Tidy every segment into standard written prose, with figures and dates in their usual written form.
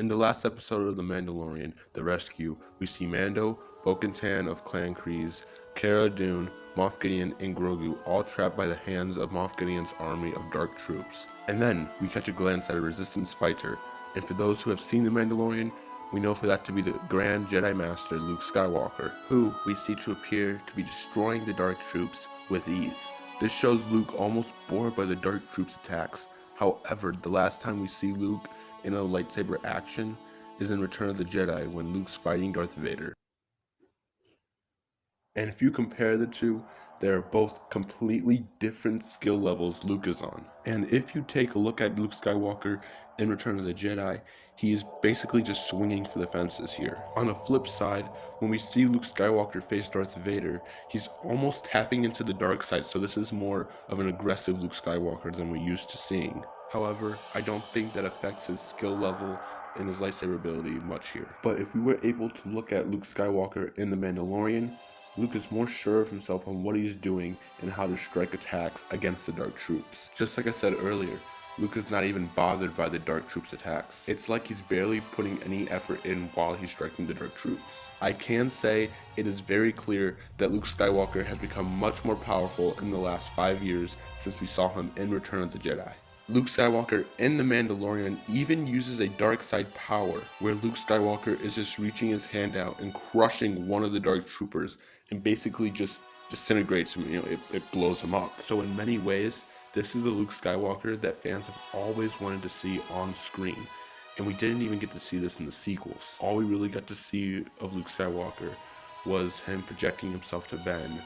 In the last episode of The Mandalorian, The Rescue, we see Mando, Bo-Katan of Clan Kryze, Cara Dune, Moff Gideon, and Grogu all trapped by the hands of Moff Gideon's army of dark troops. And then we catch a glance at a Resistance fighter, and for those who have seen The Mandalorian, we know for that to be the Grand Jedi Master Luke Skywalker, who we see to appear to be destroying the dark troops with ease. This shows Luke almost bored by the dark troops' attacks. However, the last time we see Luke in a lightsaber action is in Return of the Jedi when Luke's fighting Darth Vader. And if you compare the two, they're both completely different skill levels Luke is on. And if you take a look at Luke Skywalker in Return of the Jedi, he's basically just swinging for the fences here. On the flip side, when we see Luke Skywalker face Darth Vader, he's almost tapping into the dark side, so this is more of an aggressive Luke Skywalker than we're used to seeing. However, I don't think that affects his skill level and his lightsaber ability much here. But if we were able to look at Luke Skywalker in The Mandalorian, Luke is more sure of himself on what he's doing and how to strike attacks against the dark troops. Just like I said earlier, Luke is not even bothered by the dark troops' attacks. It's like he's barely putting any effort in while he's striking the dark troops. I can say it is very clear that Luke Skywalker has become much more powerful in the last 5 years since we saw him in Return of the Jedi. Luke Skywalker in The Mandalorian even uses a dark side power, where Luke Skywalker is just reaching his hand out and crushing one of the dark troopers and basically just disintegrates him, it blows him up. So in many ways, this is the Luke Skywalker that fans have always wanted to see on screen. And we didn't even get to see this in the sequels. All we really got to see of Luke Skywalker was him projecting himself to Ben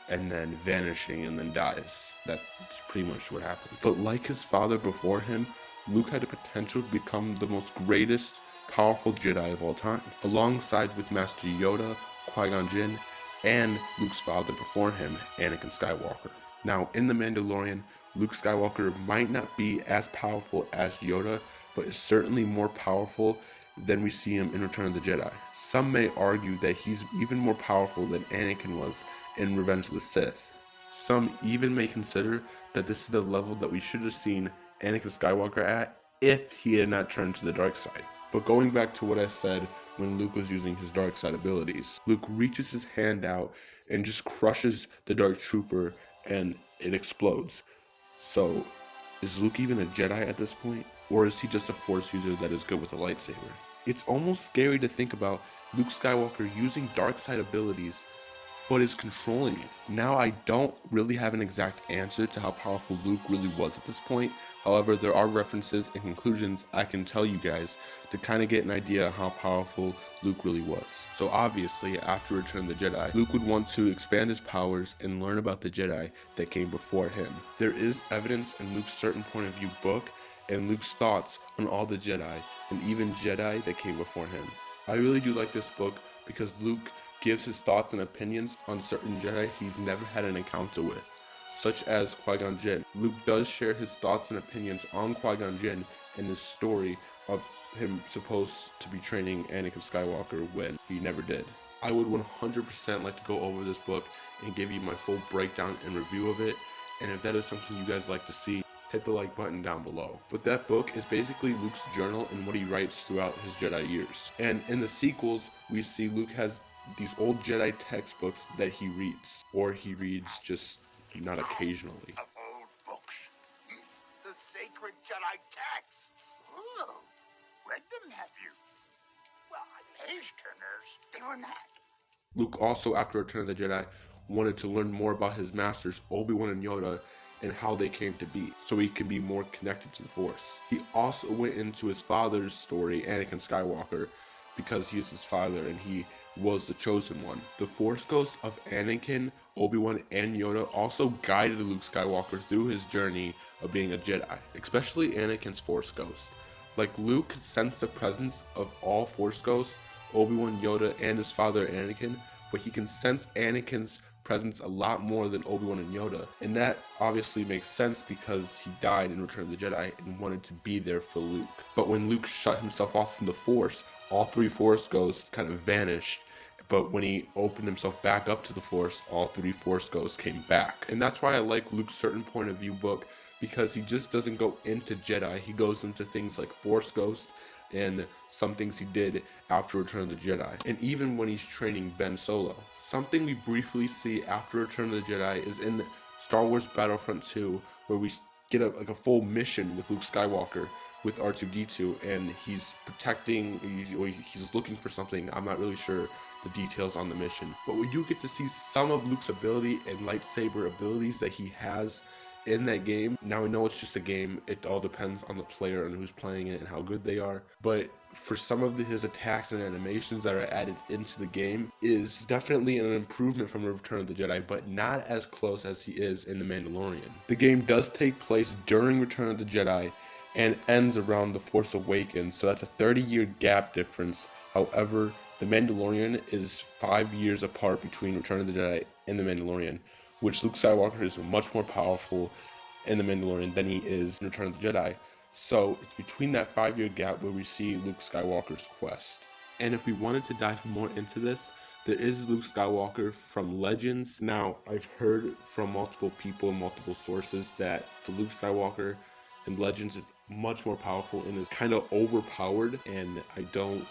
and then vanishing and then dies. That's pretty much what happened. But like his father before him, Luke had the potential to become the most greatest, powerful Jedi of all time, alongside with Master Yoda, Qui-Gon Jinn, and Luke's father before him, Anakin Skywalker. Now, in The Mandalorian, Luke Skywalker might not be as powerful as Yoda, but is certainly more powerful than we see him in Return of the Jedi. Some may argue that he's even more powerful than Anakin was in Revenge of the Sith. Some even may consider that this is the level that we should have seen Anakin Skywalker at if he had not turned to the dark side. But going back to what I said when Luke was using his dark side abilities, Luke reaches his hand out and just crushes the dark trooper and it explodes. So, is Luke even a Jedi at this point? Or is he just a Force user that is good with a lightsaber? It's almost scary to think about Luke Skywalker using dark side abilities, but is controlling it. Now, I don't really have an exact answer to how powerful Luke really was at this point. However, there are references and conclusions I can tell you guys to kind of get an idea of how powerful Luke really was. So obviously, after Return of the Jedi, Luke would want to expand his powers and learn about the Jedi that came before him. There is evidence in Luke's certain point of view book and Luke's thoughts on all the Jedi and even Jedi that came before him. I really do like this book because Luke gives his thoughts and opinions on certain Jedi he's never had an encounter with, such as Qui-Gon Jinn. Luke does share his thoughts and opinions on Qui-Gon Jinn in his story of him supposed to be training Anakin Skywalker when he never did. I would 100% like to go over this book and give you my full breakdown and review of it, and if that is something you guys like to see, hit the like button down below. But that book is basically Luke's journal and what he writes throughout his Jedi years. And in the sequels, we see Luke has these old Jedi textbooks that he reads, or he reads just not occasionally. Of old books. The sacred Jedi texts. Oh, read them, have you? Well, page turners, they were not. Luke also, after Return of the Jedi, wanted to learn more about his masters, Obi-Wan and Yoda, and how they came to be, so he can be more connected to the Force. He also went into his father's story, Anakin Skywalker, because he is his father and he was the chosen one. The Force ghosts of Anakin, Obi-Wan, and Yoda also guided Luke Skywalker through his journey of being a Jedi, especially Anakin's Force ghost. Like Luke could sense the presence of all Force ghosts, Obi-Wan, Yoda, and his father Anakin, but he can sense Anakin's presence a lot more than Obi-Wan and Yoda, and that obviously makes sense because he died in Return of the Jedi and wanted to be there for Luke. But when Luke shut himself off from the Force, all three Force ghosts kind of vanished, but when he opened himself back up to the Force, all three Force ghosts came back. And that's why I like Luke's certain point of view book, because he just doesn't go into Jedi, he goes into things like Force ghosts, and some things he did after Return of the Jedi, and even when he's training Ben Solo. Something we briefly see after Return of the Jedi is in Star Wars Battlefront 2, where we get a full mission with Luke Skywalker with R2-D2, and he's protecting, he's looking for something. I'm not really sure the details on the mission, but we do get to see some of Luke's ability and lightsaber abilities that he has in that game. Now, I know it's just a game, it all depends on the player and who's playing it and how good they are, but for some of his attacks and animations that are added into the game is definitely an improvement from Return of the Jedi, but not as close as he is in The Mandalorian. The game does take place during Return of the Jedi and ends around The Force Awakens, so that's a 30-year gap difference. However, The Mandalorian is 5 years apart between Return of the Jedi and The Mandalorian, which Luke Skywalker is much more powerful in The Mandalorian than he is in Return of the Jedi. So it's between that 5-year gap where we see Luke Skywalker's quest. And if we wanted to dive more into this, there is Luke Skywalker from Legends. Now, I've heard from multiple people and multiple sources that the Luke Skywalker in Legends is much more powerful and is kind of overpowered, and I don't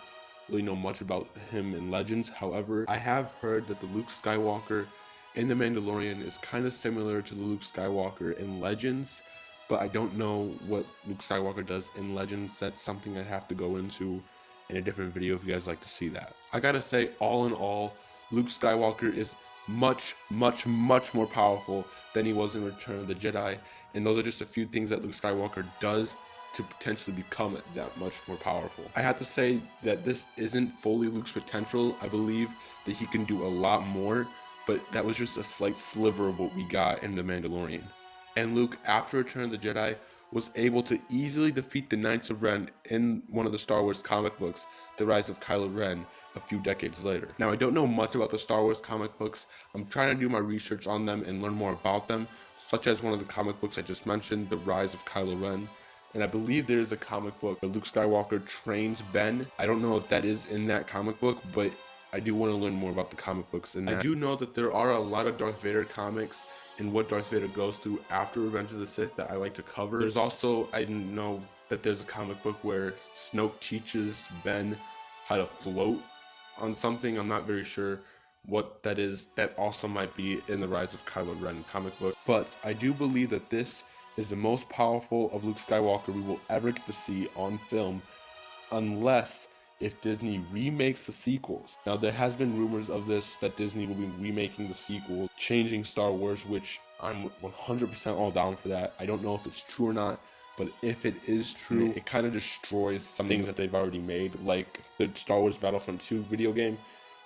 really know much about him in Legends. However, I have heard that the Luke Skywalker in The Mandalorian is kind of similar to the Luke Skywalker in Legends, but I don't know what Luke Skywalker does in Legends. That's something I have to go into in a different video if you guys like to see that. I gotta say, all in all, Luke Skywalker is much more powerful than he was in Return of the Jedi, and those are just a few things that Luke Skywalker does to potentially become that much more powerful. I have to say that this isn't fully Luke's potential. I believe that he can do a lot more, but that was just a slight sliver of what we got in The Mandalorian. And Luke, after Return of the Jedi, was able to easily defeat the Knights of Ren in one of the Star Wars comic books, The Rise of Kylo Ren, a few decades later. Now, I don't know much about the Star Wars comic books. I'm trying to do my research on them and learn more about them, such as one of the comic books I just mentioned, The Rise of Kylo Ren. And I believe there is a comic book where Luke Skywalker trains Ben. I don't know if that is in that comic book, but I do want to learn more about the comic books. And I do know that there are a lot of Darth Vader comics and what Darth Vader goes through after Revenge of the Sith that I like to cover. There's also, I know that there's a comic book where Snoke teaches Ben how to float on something. I'm not very sure what that is. That also might be in the Rise of Kylo Ren comic book. But I do believe that this is the most powerful of Luke Skywalker we will ever get to see on film, unless if Disney remakes the sequels. Now, there has been rumors of this, that Disney will be remaking the sequels, changing Star Wars, which I'm 100% all down for that. I don't know if it's true or not, but if it is true, it kind of destroys some things that they've already made, like the Star Wars Battlefront 2 video game.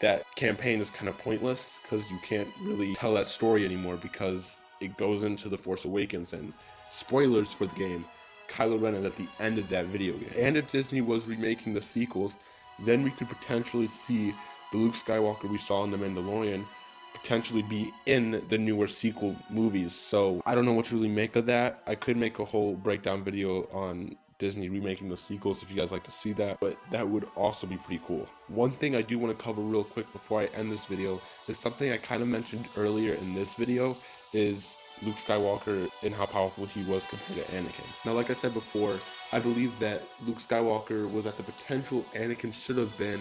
That campaign is kind of pointless because you can't really tell that story anymore because it goes into The Force Awakens, and spoilers for the game, Kylo Ren is at the end of that video game. And if Disney was remaking the sequels, then we could potentially see the Luke Skywalker we saw in The Mandalorian potentially be in the newer sequel movies. So I don't know what to really make of that. I could make a whole breakdown video on Disney remaking the sequels if you guys like to see that, but that would also be pretty cool. One thing I do want to cover real quick before I end this video is something I kind of mentioned earlier in this video, is Luke Skywalker and how powerful he was compared to Anakin. Now, like I said before, I believe that Luke Skywalker was at the potential Anakin should have been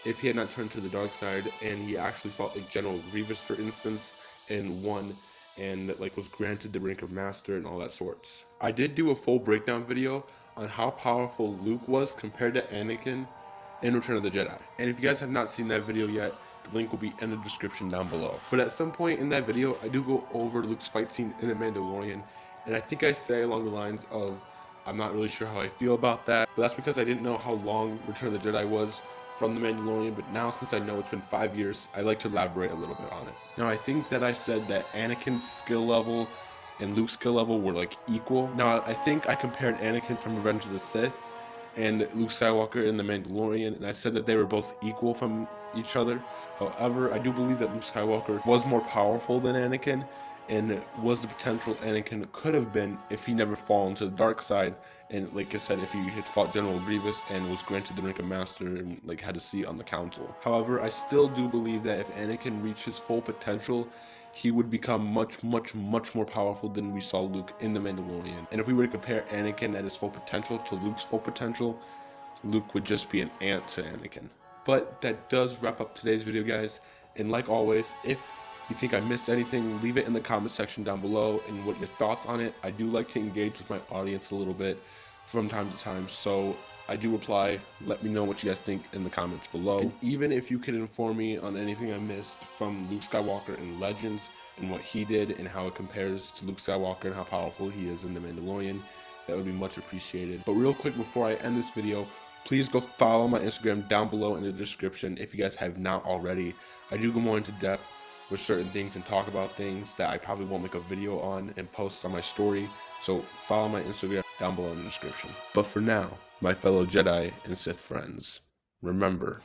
if he had not turned to the dark side and he actually fought like General Grievous, for instance, and won, and like was granted the rank of master and all that sorts. I did do a full breakdown video on how powerful Luke was compared to Anakin in Return of the Jedi. And if you guys have not seen that video yet, the link will be in the description down below. But at some point in that video, I do go over Luke's fight scene in The Mandalorian, and I think I say along the lines of, I'm not really sure how I feel about that, but that's because I didn't know how long Return of the Jedi was from The Mandalorian, but now since I know it's been 5 years, I like to elaborate a little bit on it. Now, I think that I said that Anakin's skill level and Luke's skill level were like equal. Now, I think I compared Anakin from Revenge of the Sith and Luke Skywalker in The Mandalorian, and I said that they were both equal from each other. However, I do believe that Luke Skywalker was more powerful than Anakin, and was the potential Anakin could have been if he never fallen to the dark side, and like I said, if he had fought General Grievous and was granted the rank of master and like had a seat on the council. However, I still do believe that if Anakin reached his full potential, he would become much more powerful than we saw Luke in The Mandalorian. And if we were to compare Anakin at his full potential to Luke's full potential, Luke would just be an ant to Anakin. But that does wrap up today's video, guys. And like always, if you think I missed anything, leave it in the comment section down below and what your thoughts on it. I do like to engage with my audience a little bit from time to time, so I do reply. Let me know what you guys think in the comments below. And even if you could inform me on anything I missed from Luke Skywalker in Legends and what he did and how it compares to Luke Skywalker and how powerful he is in The Mandalorian, that would be much appreciated. But real quick before I end this video, please go follow my Instagram down below in the description if you guys have not already. I do go more into depth with certain things and talk about things that I probably won't make a video on and post on my story, so follow my Instagram down below in the description. But for now, my fellow Jedi and Sith friends, remember,